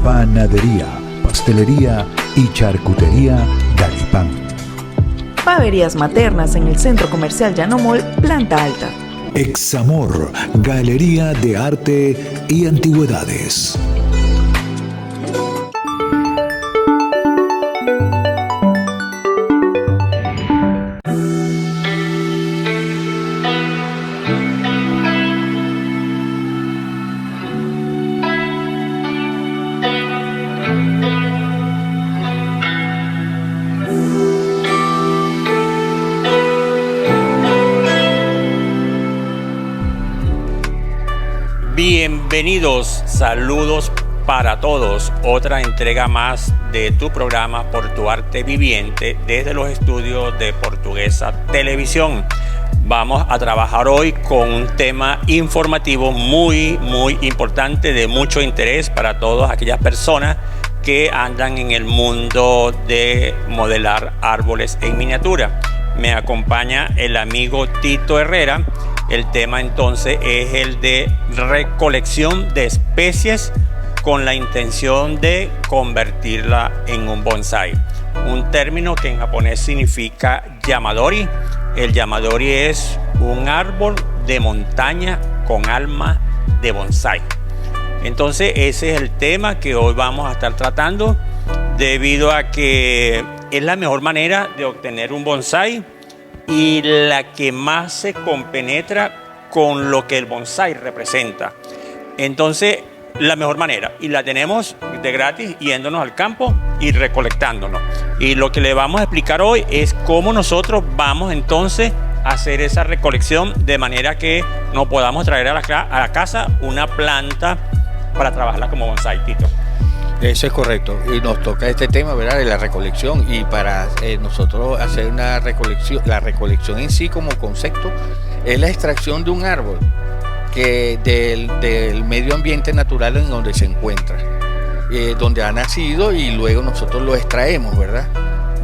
Panadería, pastelería y charcutería Galipán. Paverías maternas en el Centro Comercial Llano Mall, planta alta. Examor, Galería de Arte y Antigüedades. Bienvenidos, saludos para todos. Otra entrega más de tu programa Por tu Arte Viviente desde los estudios de Portuguesa Televisión. Vamos a trabajar hoy con un tema informativo muy importante, de mucho interés para todas aquellas personas que andan en el mundo de modelar árboles en miniatura. Me acompaña el amigo Tito Herrera. El tema entonces es el de recolección de especies con la intención de convertirla en un bonsái. Un término que en japonés significa yamadori. El yamadori es un árbol de montaña con alma de bonsái. Entonces ese es el tema que hoy vamos a estar tratando, debido a que es la mejor manera de obtener un bonsái y la que más se compenetra con lo que el bonsái representa. Entonces, la mejor manera, y la tenemos de gratis, yéndonos al campo y recolectándonos. Y lo que le vamos a explicar hoy es cómo nosotros vamos entonces a hacer esa recolección de manera que nos podamos traer a la casa una planta para trabajarla como bonsái, Tito. Eso es correcto, y nos toca este tema, ¿verdad?, de la recolección, y para nosotros hacer una recolección, la recolección en sí como concepto es la extracción de un árbol que del medio ambiente natural en donde se encuentra, donde ha nacido, y luego nosotros lo extraemos, ¿verdad?,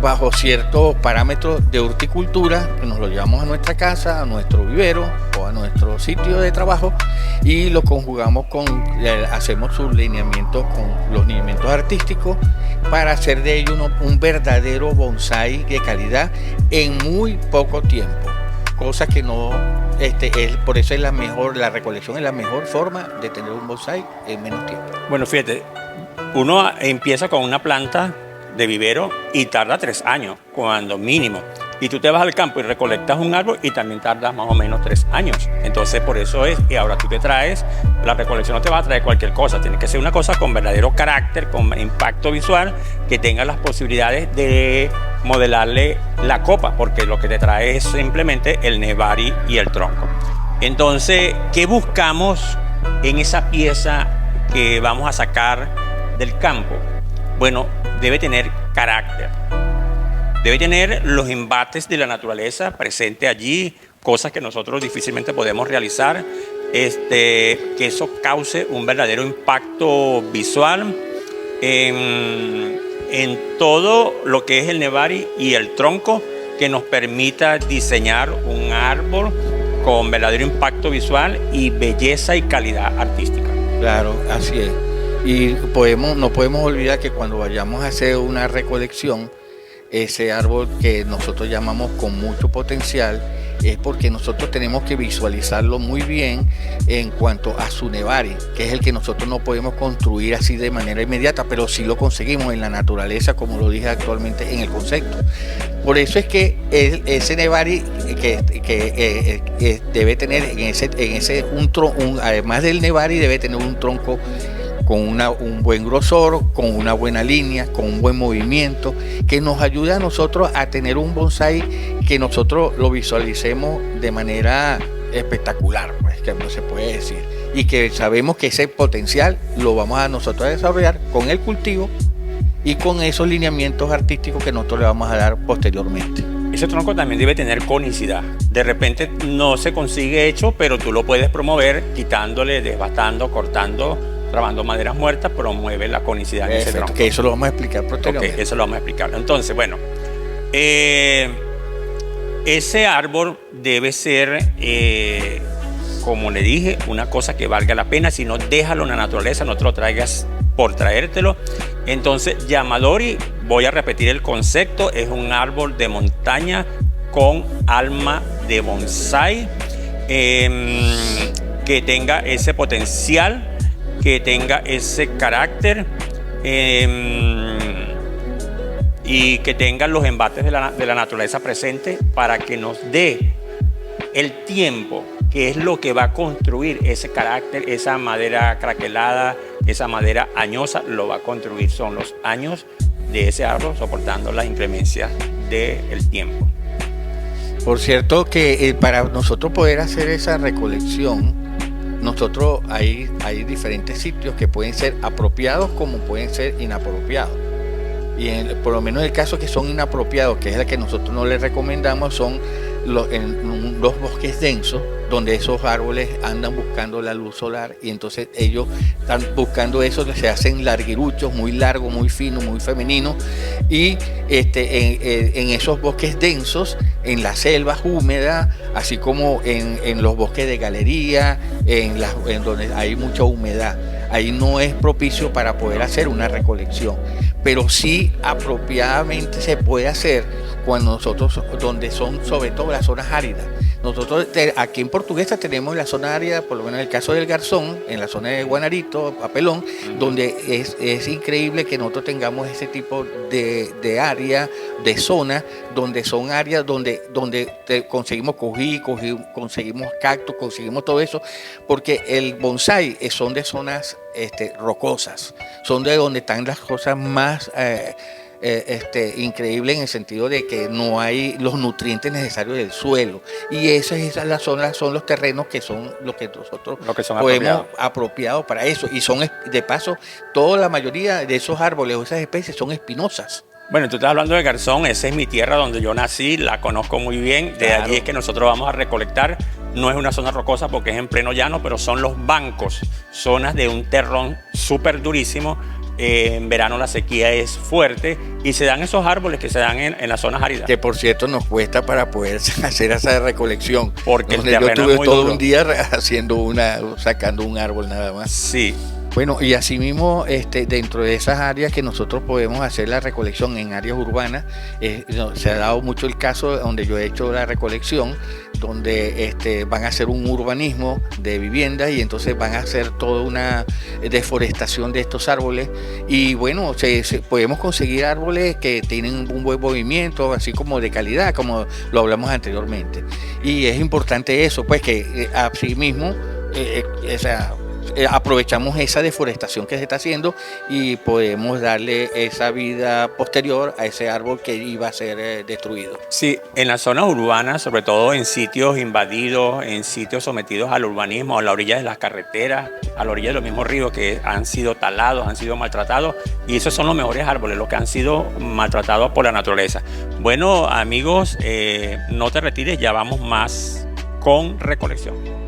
bajo ciertos parámetros de horticultura, que nos lo llevamos a nuestra casa, a nuestro vivero o a nuestro sitio de trabajo, y lo conjugamos hacemos sus lineamientos con los lineamientos artísticos para hacer de ello un verdadero bonsái de calidad en muy poco tiempo, cosa que no por eso es la recolección es la mejor forma de tener un bonsái en menos tiempo. Bueno, fíjate, uno empieza con una planta de vivero y tarda 3 años, cuando mínimo. Y tú te vas al campo y recolectas un árbol y también tardas más o menos 3 años. Entonces, por eso es que ahora tú te traes, la recolección no te va a traer cualquier cosa, tiene que ser una cosa con verdadero carácter, con impacto visual, que tenga las posibilidades de modelarle la copa, porque lo que te trae es simplemente el nebari y el tronco. Entonces, ¿qué buscamos en esa pieza que vamos a sacar del campo? Bueno, debe tener carácter, debe tener los embates de la naturaleza presente allí, cosas que nosotros difícilmente podemos realizar, que eso cause un verdadero impacto visual en todo lo que es el nebari y el tronco, que nos permita diseñar un árbol con verdadero impacto visual y belleza y calidad artística. Claro, así es. Y no podemos olvidar que cuando vayamos a hacer una recolección, ese árbol que nosotros llamamos con mucho potencial, es porque nosotros tenemos que visualizarlo muy bien en cuanto a su nebari, que es el que nosotros no podemos construir así de manera inmediata, pero sí lo conseguimos en la naturaleza, como lo dije actualmente en el concepto. Por eso es que ese nebari que debe tener además del nebari, debe tener un tronco con un buen grosor, con una buena línea, con un buen movimiento, que nos ayude a nosotros a tener un bonsái que nosotros lo visualicemos de manera espectacular, pues, que no se puede decir, y que sabemos que ese potencial lo vamos a nosotros a desarrollar con el cultivo y con esos lineamientos artísticos que nosotros le vamos a dar posteriormente. Ese tronco también debe tener conicidad. De repente no se consigue hecho, pero tú lo puedes promover quitándole, desbastando, cortando, trabajando maderas muertas, promueve la conicidad en ese tronco. Que eso lo vamos a explicar posteriormente. Okay, eso lo vamos a explicar. Entonces, bueno, ese árbol debe ser como le dije, una cosa que valga la pena, sino déjalo en la naturaleza, no te lo traigas por traértelo. Entonces, Yamadori, voy a repetir el concepto, es un árbol de montaña con alma de bonsái, que tenga ese potencial, que tenga ese carácter, y que tenga los embates de la naturaleza presente para que nos dé el tiempo, que es lo que va a construir ese carácter, esa madera craquelada, esa madera añosa, lo va a construir. Son los años de ese árbol soportando las inclemencias del tiempo. Por cierto que para nosotros poder hacer esa recolección, nosotros hay diferentes sitios que pueden ser apropiados como pueden ser inapropiados. Y por lo menos el caso que son inapropiados, que es el que nosotros no les recomendamos, son los bosques densos, donde esos árboles andan buscando la luz solar y entonces ellos están buscando eso, se hacen larguiruchos, muy largos, muy finos, muy femeninos, y en esos bosques densos, en las selvas húmedas, así como en los bosques de galería, en donde hay mucha humedad, ahí no es propicio para poder hacer una recolección, pero sí apropiadamente se puede hacer cuando nosotros, donde son sobre todo las zonas áridas. Nosotros aquí en Portuguesa tenemos la zona árida, por lo menos en el caso del Garzón, en la zona de Guanarito, Papelón, donde es increíble que nosotros tengamos ese tipo de área, de zona, donde son áreas donde conseguimos cojí, conseguimos cactus, conseguimos todo eso, porque el bonsái son de zonas rocosas, son de donde están las cosas más increíble en el sentido de que no hay los nutrientes necesarios del suelo, y esas son los terrenos que son los que nosotros podemos apropiados para eso, y son de paso toda la mayoría de esos árboles o esas especies son espinosas. Bueno, tú estás hablando de Garzón, esa es mi tierra donde yo nací, la conozco muy bien, de allí es que nosotros vamos a recolectar. No es una zona rocosa porque es en pleno llano, pero son los bancos, zonas de un terrón súper durísimo. En verano la sequía es fuerte y se dan esos árboles que se dan en las zonas áridas. Que por cierto nos cuesta para poder hacer esa recolección. Porque el terreno yo estuve es muy todo duro. Un día sacando un árbol nada más. Sí. Bueno, y asimismo, dentro de esas áreas que nosotros podemos hacer la recolección en áreas urbanas, se ha dado mucho el caso donde yo he hecho la recolección, donde van a hacer un urbanismo de viviendas y entonces van a hacer toda una deforestación de estos árboles. Y bueno, podemos conseguir árboles que tienen un buen movimiento, así como de calidad, como lo hablamos anteriormente. Y es importante eso, pues que asimismo, aprovechamos esa deforestación que se está haciendo y podemos darle esa vida posterior a ese árbol que iba a ser destruido. Sí, en las zonas urbanas, sobre todo en sitios invadidos, en sitios sometidos al urbanismo, a la orilla de las carreteras, a la orilla de los mismos ríos que han sido talados, han sido maltratados, y esos son los mejores árboles, los que han sido maltratados por la naturaleza. Bueno, amigos, no te retires, ya vamos más con recolección.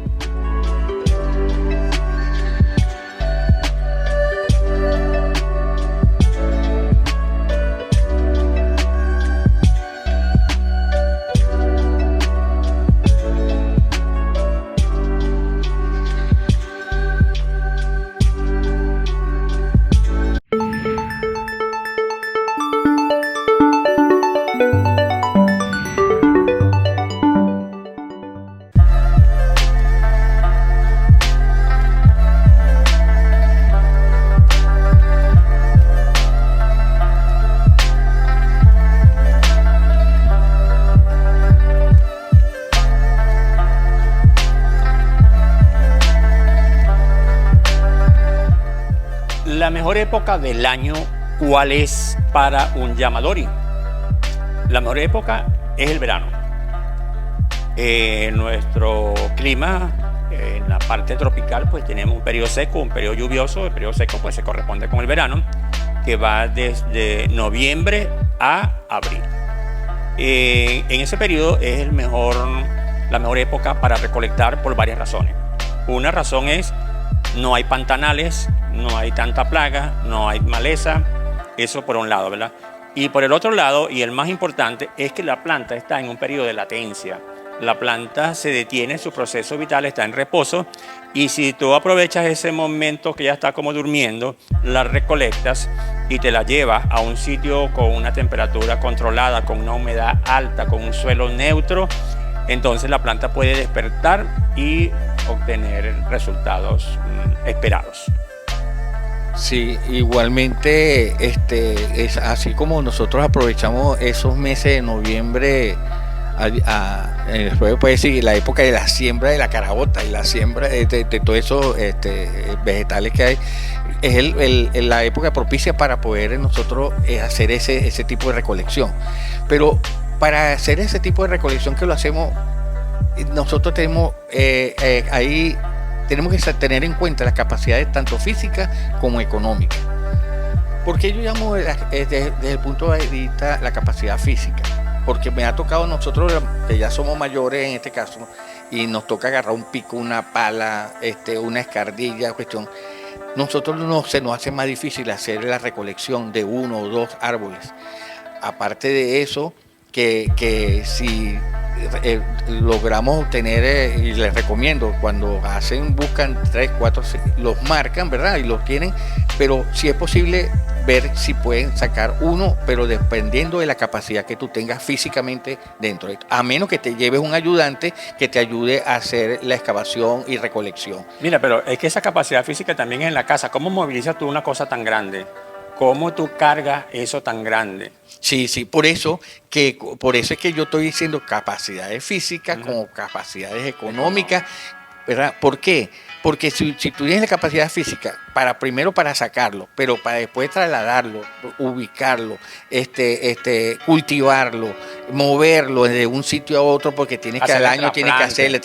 La mejor época del año, ¿cuál es para un Yamadori? La mejor época es el verano. Nuestro clima, en la parte tropical, pues tenemos un periodo seco, un periodo lluvioso. El periodo seco pues se corresponde con el verano, que va desde noviembre a abril. En ese periodo es la mejor época para recolectar por varias razones. Una razón es no hay pantanales, no hay tanta plaga, no hay maleza, eso por un lado, ¿verdad? Y por el otro lado, y el más importante, es que la planta está en un periodo de latencia. la planta se detiene, su proceso vital está en reposo, y si tú aprovechas ese momento que ya está como durmiendo, la recolectas y te la llevas a un sitio con una temperatura controlada, con una humedad alta, con un suelo neutro, entonces la planta puede despertar y obtener resultados esperados. Sí, igualmente es así como nosotros aprovechamos esos meses de noviembre, puede decir la época de la siembra de la caraota y la siembra de todos esos vegetales que hay, es la época propicia para poder nosotros hacer ese tipo de recolección. Pero para hacer ese tipo de recolección que lo hacemos, nosotros tenemos ahí tenemos que tener en cuenta las capacidades tanto físicas como económicas. ¿Por qué yo llamo desde el punto de vista la capacidad física? Porque me ha tocado nosotros, que ya somos mayores en este caso, y nos toca agarrar un pico, una pala, una escardilla, cuestión. Nosotros se nos hace más difícil hacer la recolección de 1 o 2 árboles. Aparte de eso, que si logramos obtener, y les recomiendo, cuando buscan 3, 4, 6, los marcan, ¿verdad? Y los tienen, pero si es posible ver si pueden sacar uno, pero dependiendo de la capacidad que tú tengas físicamente dentro de esto. A menos que te lleves un ayudante que te ayude a hacer la excavación y recolección. Mira, pero es que esa capacidad física también es en la casa. ¿Cómo movilizas tú una cosa tan grande? ¿Cómo tú cargas eso tan grande? Sí, por eso es que yo estoy diciendo capacidades físicas como capacidades económicas, ¿verdad? ¿Por qué? Porque si tú tienes la capacidad física primero para sacarlo, pero para después trasladarlo, ubicarlo, cultivarlo, moverlo de un sitio a otro, porque tienes que al año tienes que hacerle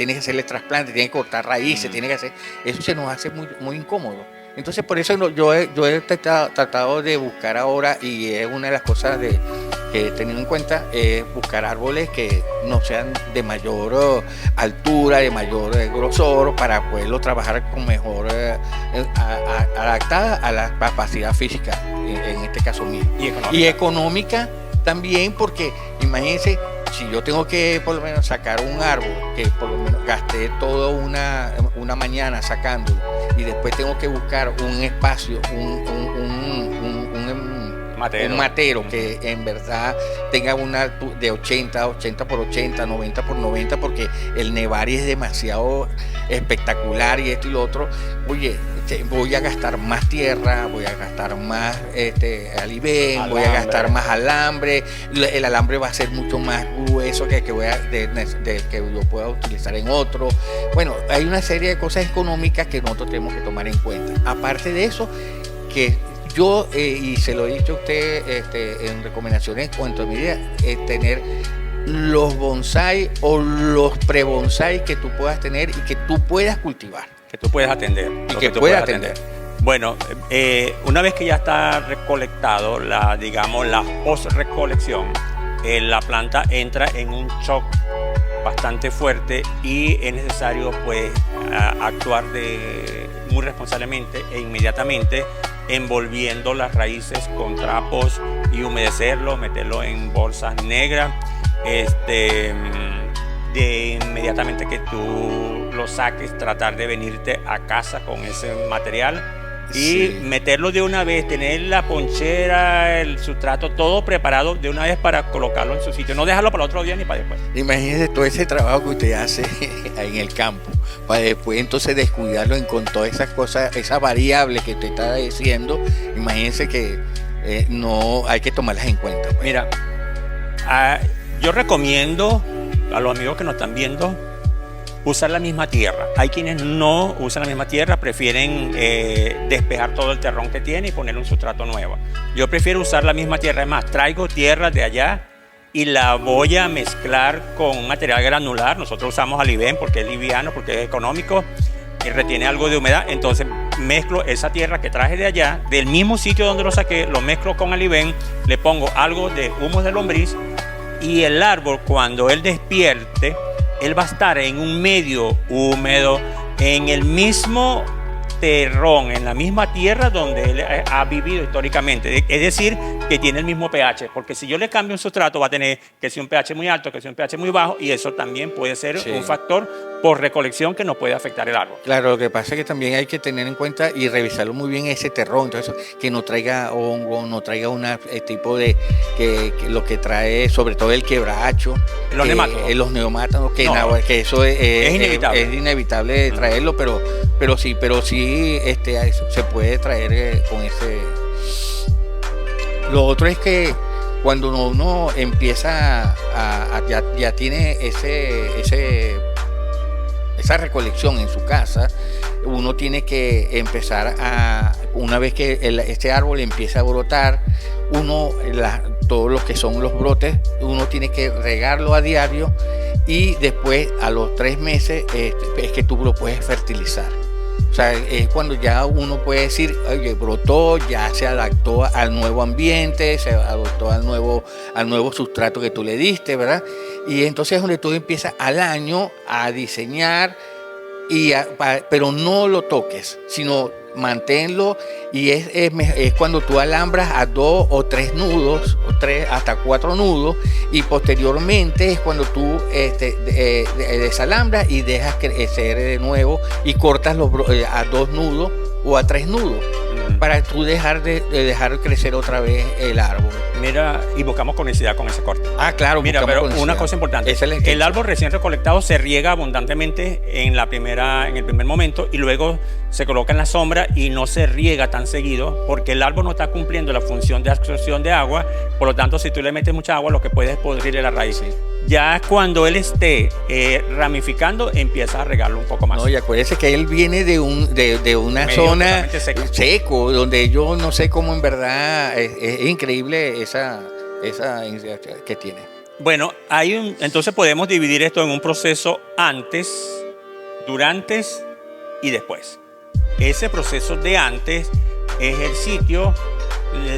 trasplante, tienes que cortar raíces, tienes que hacer, eso se nos hace muy, muy incómodo. Entonces por eso yo he tratado de buscar ahora, y es una de las cosas que he tenido en cuenta, es buscar árboles que no sean de mayor altura, de mayor grosor, para poderlo trabajar con mejor adaptada a la capacidad física, en este caso mío. Y económica también, porque imagínense, si yo tengo que por lo menos sacar un árbol, que por lo menos gasté toda una mañana sacándolo, y después tengo que buscar un espacio, un matero que en verdad tenga una de 80 por 80, 90 por 90, porque el nevari es demasiado espectacular y esto y lo otro. Oye, voy a gastar más tierra, voy a gastar más alibén, voy a gastar más alambre. El alambre va a ser mucho más grueso que yo pueda utilizar en otro. Bueno, hay una serie de cosas económicas que nosotros tenemos que tomar en cuenta. Aparte de eso, que yo, y se lo he dicho a usted en recomendaciones en cuanto a mi idea, es tener los bonsai o los pre-bonsai que tú puedas tener y que tú puedas cultivar. Que tú puedes atender. Y que puedas atender. Bueno, una vez que ya está recolectado, la post-recolección, la planta entra en un shock bastante fuerte, y es necesario pues actuar muy responsablemente e inmediatamente, envolviendo las raíces con trapos y humedecerlo, meterlo en bolsas negras. De inmediatamente que tú lo saques, tratar de venirte a casa con ese material y meterlo de una vez, tener la ponchera, el sustrato, todo preparado de una vez para colocarlo en su sitio, no dejarlo para el otro día ni para después. Imagínese todo ese trabajo que usted hace en el campo, para después entonces descuidarlo con todas esas cosas, esas variables que usted está diciendo. Imagínese que no hay que tomarlas en cuenta, pues. Mira, yo recomiendo a los amigos que nos están viendo usar la misma tierra. Hay quienes no usan la misma tierra, prefieren despejar todo el terrón que tiene y poner un sustrato nuevo. Yo prefiero usar la misma tierra. Es más, traigo tierra de allá y la voy a mezclar con material granular. Nosotros usamos alibén porque es liviano, porque es económico y retiene algo de humedad. Entonces mezclo esa tierra que traje de allá, del mismo sitio donde lo saqué, lo mezclo con alibén, le pongo algo de humus de lombriz, y el árbol, cuando él despierte, él va a estar en un medio húmedo, en el mismo terrón en la misma tierra donde él ha vivido históricamente. Es decir, que tiene el mismo pH, porque si yo le cambio un sustrato va a tener que ser un pH muy alto, que sea un pH muy bajo, y eso también puede ser un factor por recolección que nos puede afectar el árbol. Claro, lo que pasa es que también hay que tener en cuenta y revisarlo muy bien ese terrón, entonces que no traiga hongo, no traiga un tipo de que lo que trae, sobre todo el quebracho, los nemátodos, que eso es inevitable. Es inevitable traerlo, pero sí se puede traer con ese. Lo otro es que cuando uno empieza ya tiene esa recolección en su casa, uno tiene que empezar una vez que este árbol empieza a brotar, todos los que son los brotes, uno tiene que regarlo a diario y después a los 3 meses es que tú lo puedes fertilizar. O sea, es cuando ya uno puede decir, oye, brotó, ya se adaptó al nuevo ambiente, se adaptó al nuevo sustrato que tú le diste, ¿verdad? Y entonces es donde tú empiezas al año a diseñar, pero no lo toques, sino manténlo, y es cuando tú alambras a 2 o 3 nudos, o 3 hasta 4 nudos, y posteriormente es cuando tú desalambras y dejas crecer de nuevo y cortas a 2 nudos o a 3 nudos para tú dejar crecer otra vez el árbol. Mira, y buscamos conicidad con ese corte. Ah, claro. Mira, pero una cosa importante, el árbol recién recolectado se riega abundantemente en el primer momento, y luego se coloca en la sombra y no se riega tan seguido porque el árbol no está cumpliendo la función de absorción de agua. Por lo tanto, si tú le metes mucha agua, lo que puedes es podrirle la raíz. Ya cuando él esté ramificando, empiezas a regarlo un poco más. No, y acuérdese que él viene de una zona seco, donde yo no sé cómo en verdad es increíble esa que tiene. Bueno, entonces podemos dividir esto en un proceso antes, durante y después. Ese proceso de antes es el sitio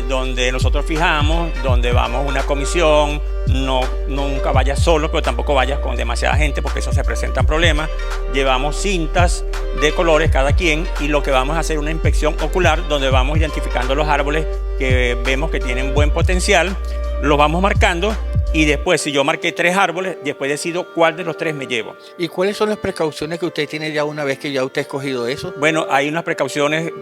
donde nosotros fijamos, donde vamos a una comisión. Nunca vayas solo, pero tampoco vayas con demasiada gente porque eso se presentan problemas. Llevamos cintas de colores cada quien, y lo que vamos a hacer es una inspección ocular donde vamos identificando los árboles que vemos que tienen buen potencial, los vamos marcando, y después, si yo marqué 3 árboles, después decido cuál de los 3 me llevo. ¿Y cuáles son las precauciones que usted tiene ya una vez que ya usted ha escogido eso? Bueno, hay unas precauciones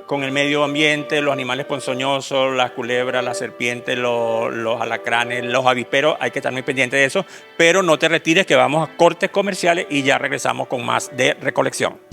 con el medio ambiente, los animales ponzoñosos, las culebras, las serpientes, los alacranes, los avisperos. Hay que estar muy pendiente de eso, pero no te retires, que vamos a cortes comerciales y ya regresamos con más de recolección.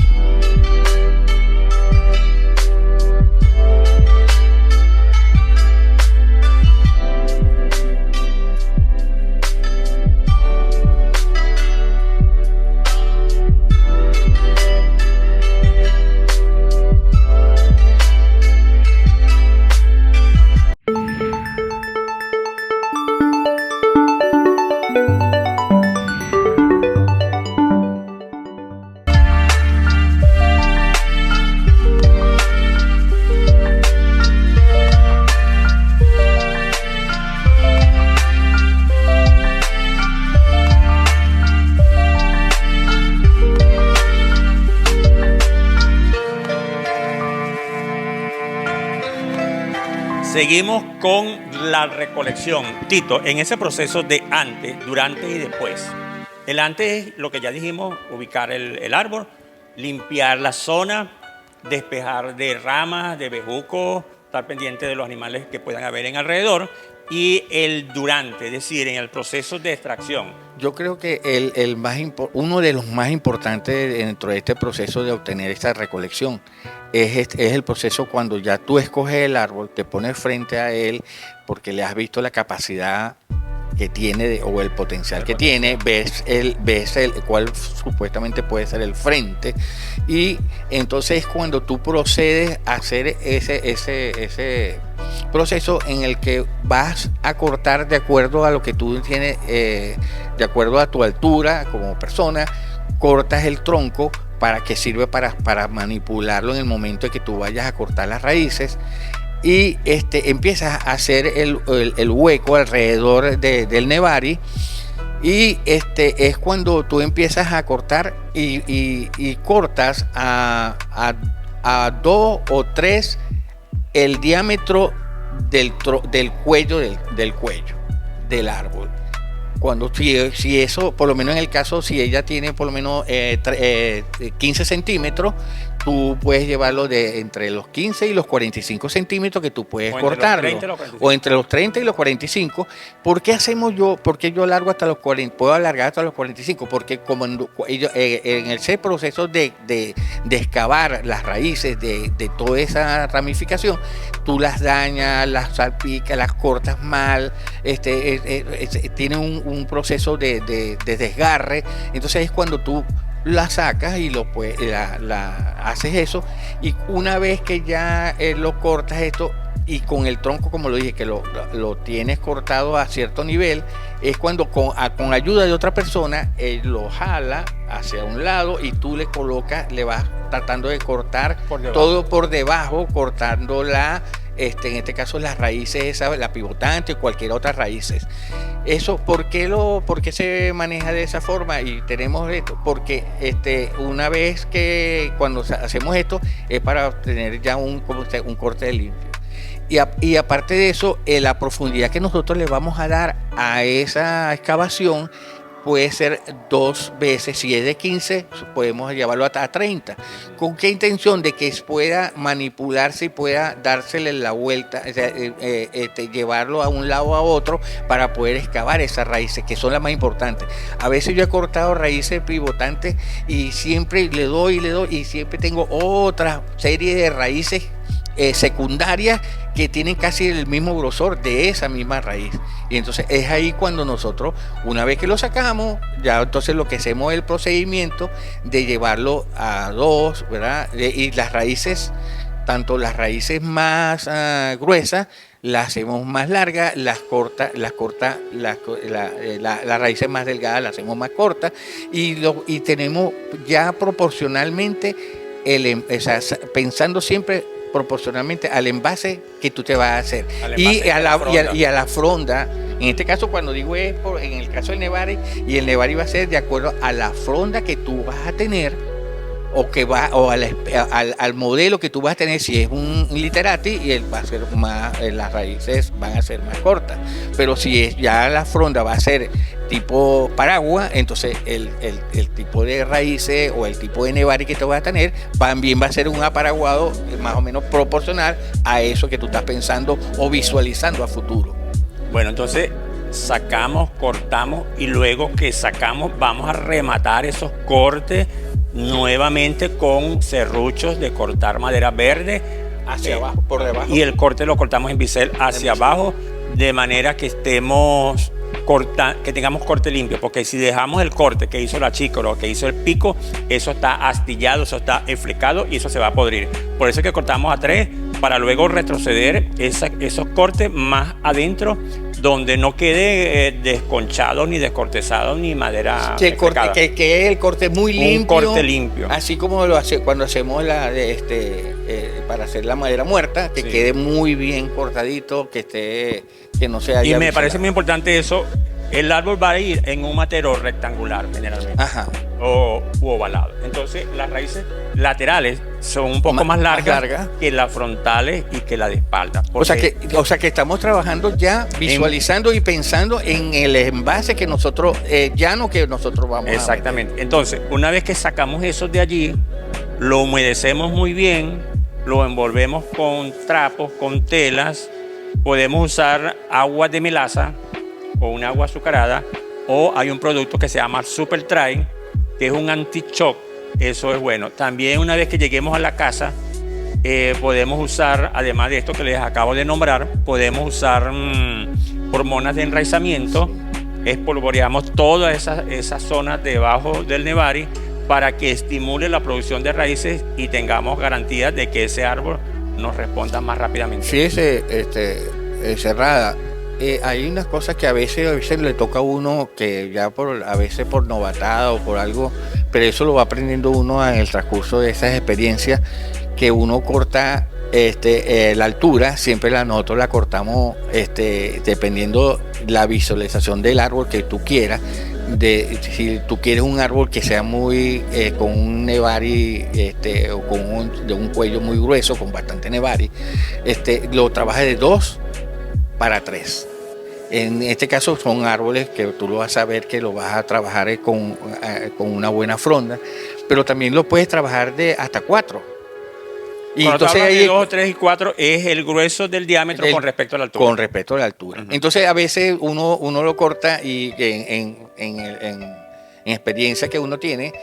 Seguimos con la recolección. Tito, en ese proceso de antes, durante y después. El antes es lo que ya dijimos, ubicar el árbol, limpiar la zona, despejar de ramas, de bejucos, estar pendiente de los animales que puedan haber en alrededor. Y el durante, es decir, en el proceso de extracción. Yo creo que uno de los más importantes dentro de este proceso de obtener esta recolección es el proceso cuando ya tú escoges el árbol, te pones frente a él porque le has visto la capacidad que tiene o el potencial que tiene, ves cuál supuestamente puede ser el frente, y entonces cuando tú procedes a hacer ese proceso en el que vas a cortar de acuerdo a lo que tú tienes, de acuerdo a tu altura como persona, cortas el tronco para que sirve para manipularlo en el momento en que tú vayas a cortar las raíces, y empiezas a hacer el hueco alrededor del nevari, y es cuando tú empiezas a cortar y cortas a a 2 o 3 el diámetro del cuello del árbol. Cuando si eso, por lo menos en el caso, si ella tiene por lo menos 15 centímetros, tú puedes llevarlo de entre los 15 y los 45 centímetros que tú puedes cortarlo. O entre los 30 y los 45. ¿Por qué yo alargo hasta los 40? Puedo alargar hasta los 45, porque como en ese proceso de excavar las raíces de toda esa ramificación, tú las dañas, las salpicas, las cortas mal, tiene un proceso de desgarre. Entonces es cuando tú la sacas y la haces eso, y una vez que ya lo cortas esto, y con el tronco, como lo dije, que lo tienes cortado a cierto nivel, es cuando con ayuda de otra persona él lo jala hacia un lado y tú le colocas, le vas tratando de cortar todo por debajo, cortándola, en este caso las raíces, la pivotante o cualquier otra raíces. Eso, ¿por qué se maneja de esa forma? Y tenemos esto, porque una vez que cuando hacemos esto es para obtener ya un corte limpio. Y aparte de eso, la profundidad que nosotros le vamos a dar a esa excavación puede ser 2 veces. Si es de 15, podemos llevarlo hasta 30. ¿Con qué intención? De que pueda manipularse y pueda dársele la vuelta, llevarlo a un lado a otro para poder excavar esas raíces, que son las más importantes. A veces yo he cortado raíces pivotantes y siempre le doy y siempre tengo otra serie de raíces secundarias que tienen casi el mismo grosor de esa misma raíz. Y entonces es ahí cuando nosotros, una vez que lo sacamos, ya entonces lo que hacemos es el procedimiento de llevarlo a 2, ¿verdad? Y las raíces, tanto las raíces más gruesas, las hacemos más largas, las raíces más delgadas las hacemos más cortas, y tenemos ya proporcionalmente pensando siempre proporcionalmente al envase que tú te vas a hacer y a la fronda. En este caso, cuando digo en el caso del Nevari, y el Nevari va a ser de acuerdo a la fronda que tú vas a tener, o al modelo que tú vas a tener. Si es un Literati, y él va a ser más, las raíces van a ser más cortas. Pero si es ya la fronda va a ser tipo paraguas, entonces el tipo de raíces o el tipo de Nevari que tú vas a tener también va a ser un aparaguado más o menos proporcional a eso que tú estás pensando o visualizando a futuro. Bueno, entonces sacamos, cortamos, y luego que sacamos vamos a rematar esos cortes nuevamente con serruchos de cortar madera verde hacia abajo, por debajo. Y el corte lo cortamos en bisel hacia abajo, de manera que que tengamos corte limpio, porque si dejamos el corte que hizo la chica o que hizo el pico, eso está astillado, eso está enflecado y eso se va a podrir. Por eso es que cortamos a 3, para luego retroceder esos cortes más adentro, donde no quede desconchado ni descortezado ni madera. Que es el corte muy limpio. Un corte limpio. Así como cuando hacemos para hacer la madera muerta, que quede muy bien cortadito, que no se haya. Y me parece muy importante eso. El árbol va a ir en un matero rectangular generalmente. Ajá. U ovalado. Entonces las raíces laterales son un poco más largas que las frontales y que la de espalda. O sea que estamos trabajando ya visualizando y pensando en el envase que nosotros, que nosotros vamos exactamente. A ver. Entonces, una vez que sacamos eso de allí, lo humedecemos muy bien, lo envolvemos con trapos, con telas. Podemos usar agua de melaza o un agua azucarada, o hay un producto que se llama Super Try, que es un anti-shock. Eso es bueno. También, una vez que lleguemos a la casa, podemos usar, además de esto que les acabo de nombrar, podemos usar hormonas de enraizamiento. Espolvoreamos todas esas zonas debajo del Nevari para que estimule la producción de raíces y tengamos garantías de que ese árbol nos responda más rápidamente. Fíjese, Cerrada, hay unas cosas que a veces le toca a uno, que ya a veces por novatada o por algo, pero eso lo va aprendiendo uno en el transcurso de esas experiencias, que uno corta la altura, siempre nosotros la cortamos dependiendo la visualización del árbol que tú quieras. si tú quieres un árbol que sea muy con un nevari o de un cuello muy grueso, con bastante nevari, lo trabajas de 2 para 3. En este caso son árboles que tú lo vas a ver que lo vas a trabajar con una buena fronda, pero también lo puedes trabajar de hasta 4. Y Cuando entonces de 2, 3 y 4 es el grueso del diámetro con respecto a la altura. Con respecto a la altura. Uh-huh. Entonces a veces uno lo corta y en experiencia que uno tiene,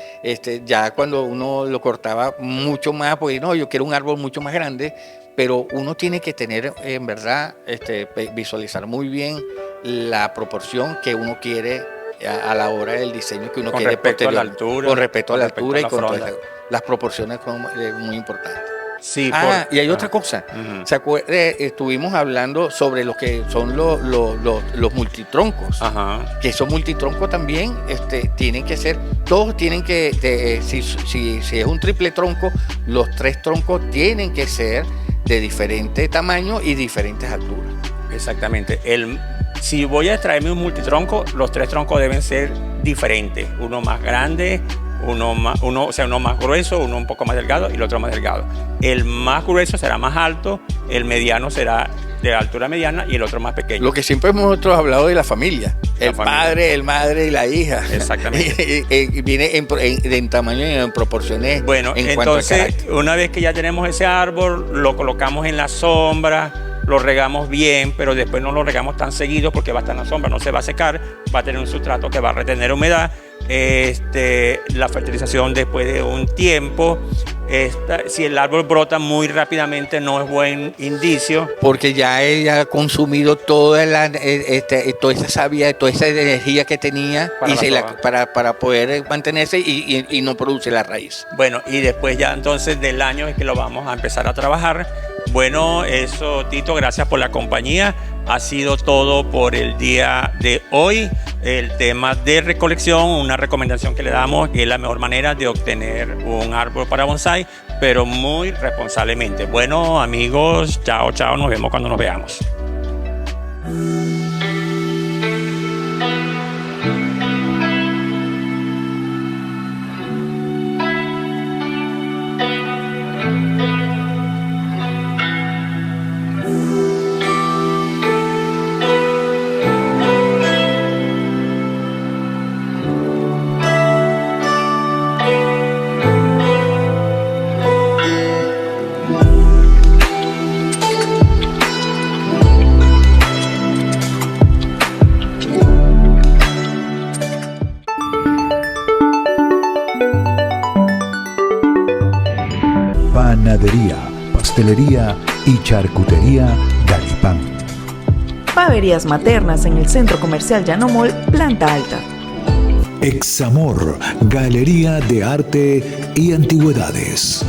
ya cuando uno lo cortaba mucho más, pues no, yo quiero un árbol mucho más grande, pero uno tiene que tener, en verdad, visualizar muy bien la proporción que uno quiere a la hora del diseño que uno quiere posterior. Con respecto a la altura y con las proporciones son muy importantes. Sí, y hay otra cosa. Uh-huh. ¿Se acuerda? Estuvimos hablando sobre lo que son los multitroncos. Uh-huh. Que esos multitroncos también tienen que ser, todos tienen que, si es un triple tronco, los 3 troncos tienen que ser de diferente tamaño y diferentes alturas. Exactamente. Si voy a extraerme un multitronco, los 3 troncos deben ser diferentes. Uno más grande, uno más grueso, uno un poco más delgado y el otro más delgado. El más grueso será más alto, el mediano será de altura mediana y el otro más pequeño. Lo que siempre hemos nosotros hablado de la familia. Padre, el madre y la hija. Exactamente. Viene en tamaño y en proporciones. Bueno, entonces una vez que ya tenemos ese árbol, lo colocamos en la sombra, lo regamos bien, pero después no lo regamos tan seguido porque va a estar en la sombra, no se va a secar, va a tener un sustrato que va a retener humedad. La fertilización después de un tiempo, si el árbol brota muy rápidamente no es buen indicio, porque ya él ha consumido toda esa savia, toda esa energía que tenía para poder mantenerse y no produce la raíz. Bueno, y después ya entonces del año es que lo vamos a empezar a trabajar. Bueno, eso, Tito, gracias por la compañía. Ha sido todo por el día de hoy. El tema de recolección, una recomendación que le damos, que es la mejor manera de obtener un árbol para bonsái, pero muy responsablemente. Bueno, amigos, chao, nos vemos cuando nos veamos. Panadería, pastelería y charcutería Galipán. Paverías maternas en el Centro Comercial Llano Mall, planta alta. Examor, Galería de Arte y Antigüedades.